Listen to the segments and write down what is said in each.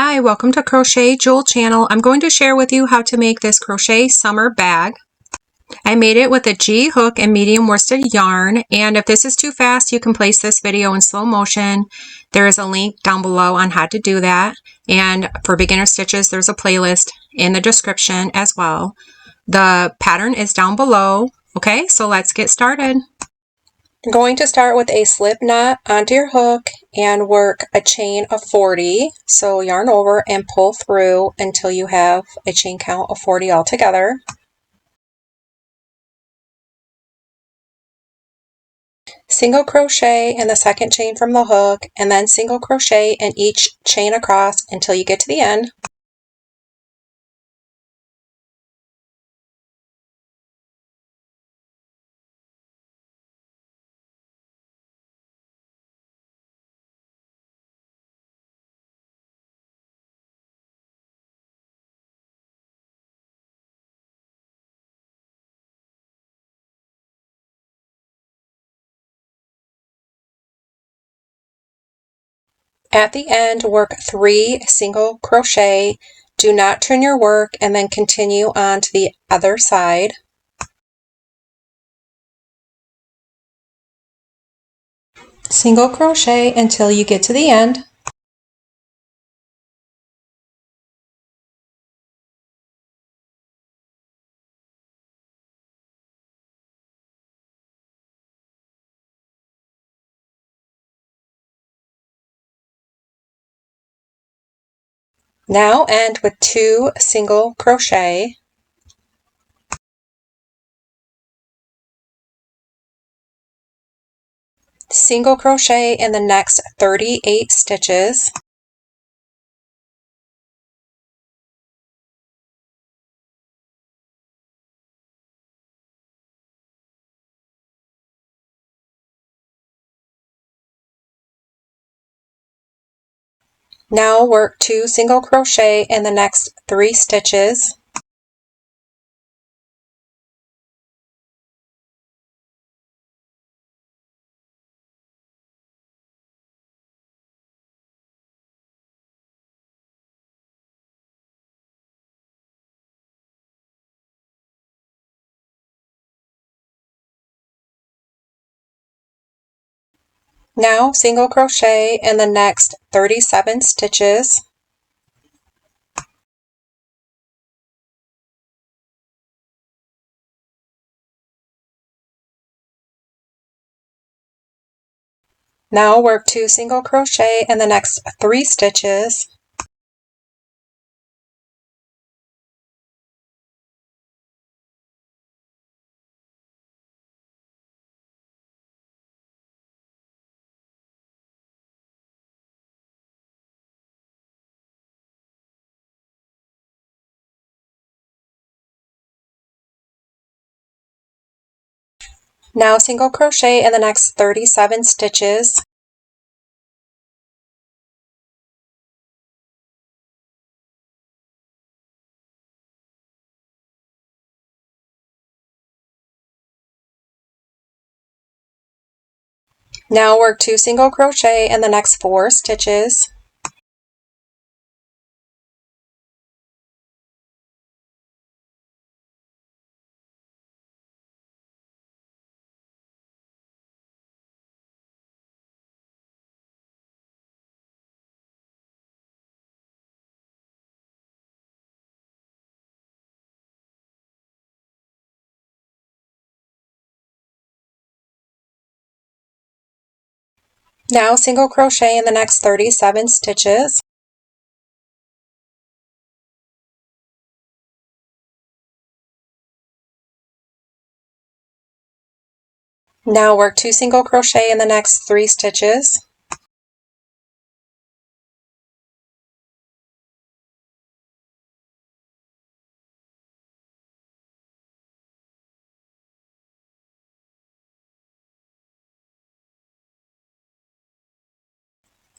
Hi, welcome to Crochet Jewel channel. I'm going to share with you how to make this crochet summer bag. I made it with a G hook and medium worsted yarn, and if this is too fast, you can place this video in slow motion. There is a link down below on how to do that, and for beginner stitches, there's a playlist in the description as well. The pattern is down below. Okay, so let's get started. You're going to start with a slip knot onto your hook and work a chain of 40. So yarn over and pull through until you have a chain count of 40 altogether. Single crochet in the second chain from the hook, and then single crochet in each chain across until you get to the end. At the end, work 3 single crochet. Do not turn your work, and then continue on to the other side. Single crochet until you get to the end. Now end with 2 single crochet. Single crochet in the next 38 stitches. Now work 2 single crochet in the next 3 stitches. Now single crochet in the next 37 stitches. Now work 2 single crochet in the next 3 stitches. Now single crochet in the next 37 stitches. Now work 2 single crochet in the next 4 stitches. Now single crochet in the next 37 stitches. Now work 2 single crochet in the next 3 stitches.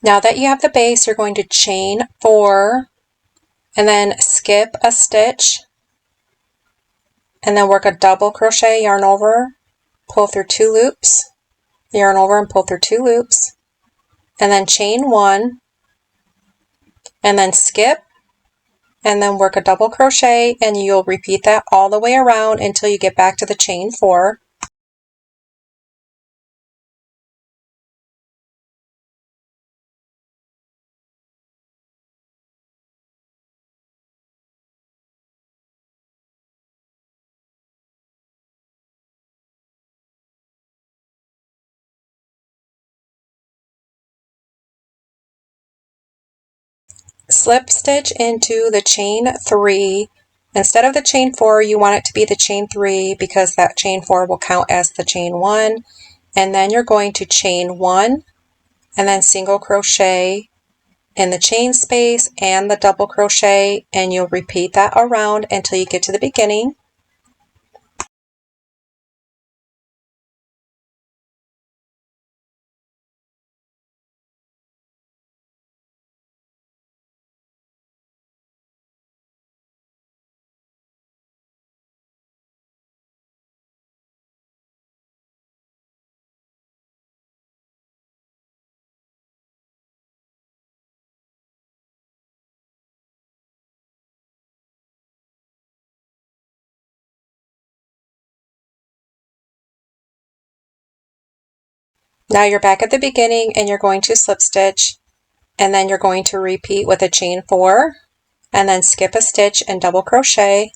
Now that you have the base, you're going to chain 4 and then skip a stitch and then work a double crochet, yarn over, pull through 2 loops, yarn over and pull through 2 loops, and then chain 1, and then skip, and then work a double crochet, and you'll repeat that all the way around until you get back to the chain 4. Slip stitch into the chain 3. Instead of the chain 4, you want it to be the chain 3 because that chain 4 will count as the chain 1. And then you're going to chain 1 and then single crochet in the chain space and the double crochet, and you'll repeat that around until you get to the beginning. Now you're back at the beginning and you're going to slip stitch, and then you're going to repeat with a chain 4 and then skip a stitch and double crochet.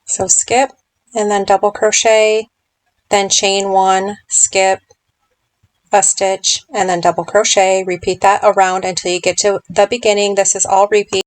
So skip and then double crochet, then chain 1, skip a stitch, and then double crochet. Repeat that around until you get to the beginning. This is all repeat.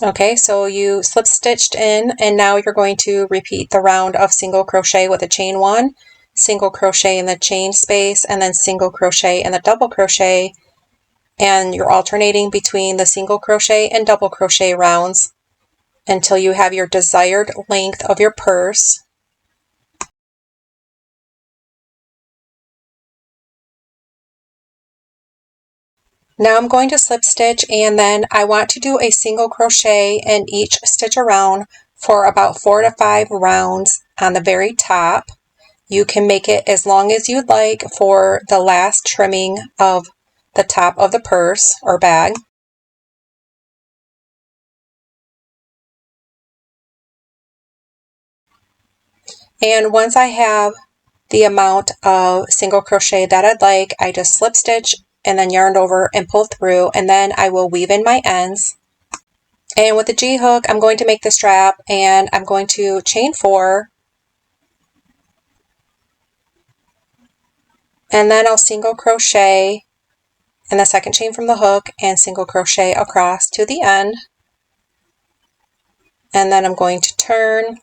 Okay, so you slip stitched in, and now you're going to repeat the round of single crochet with a chain 1, single crochet in the chain space, and then single crochet in the double crochet, and you're alternating between the single crochet and double crochet rounds until you have your desired length of your purse. Now I'm going to slip stitch, and then I want to do a single crochet in each stitch around for about 4 to 5 rounds on the very top. You can make it as long as you'd like for the last trimming of the top of the purse or bag. And once I have the amount of single crochet that I'd like, I just slip stitch and then yarn over and pull through, and then I will weave in my ends. And with the G hook, I'm going to make the strap, and I'm going to chain 4, and then I'll single crochet in the second chain from the hook and single crochet across to the end. And then I'm going to turn,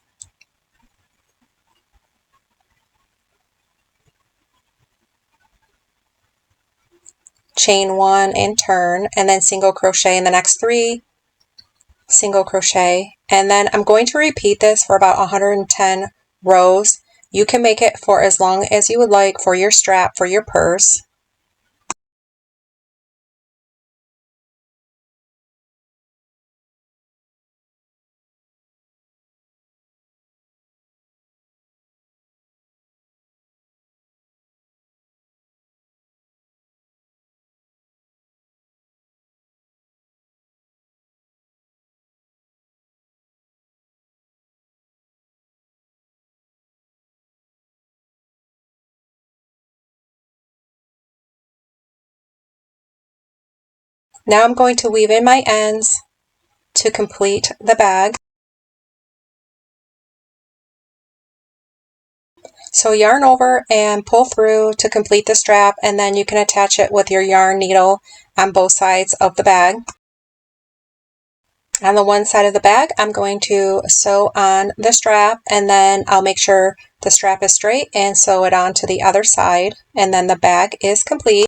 chain 1 and turn, and then single crochet in the next 3, single crochet, and then I'm going to repeat this for about 110 rows. You can make it for as long as you would like for your strap for your purse. Now I'm going to weave in my ends to complete the bag. So yarn over and pull through to complete the strap, and then you can attach it with your yarn needle on both sides of the bag. On the one side of the bag, I'm going to sew on the strap, and then I'll make sure the strap is straight and sew it on to the other side, and then the bag is complete.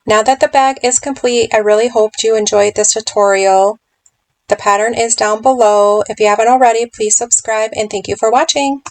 Now that the bag is complete, I really hoped you enjoyed this tutorial. The pattern is down below. If you haven't already, please subscribe and thank you for watching.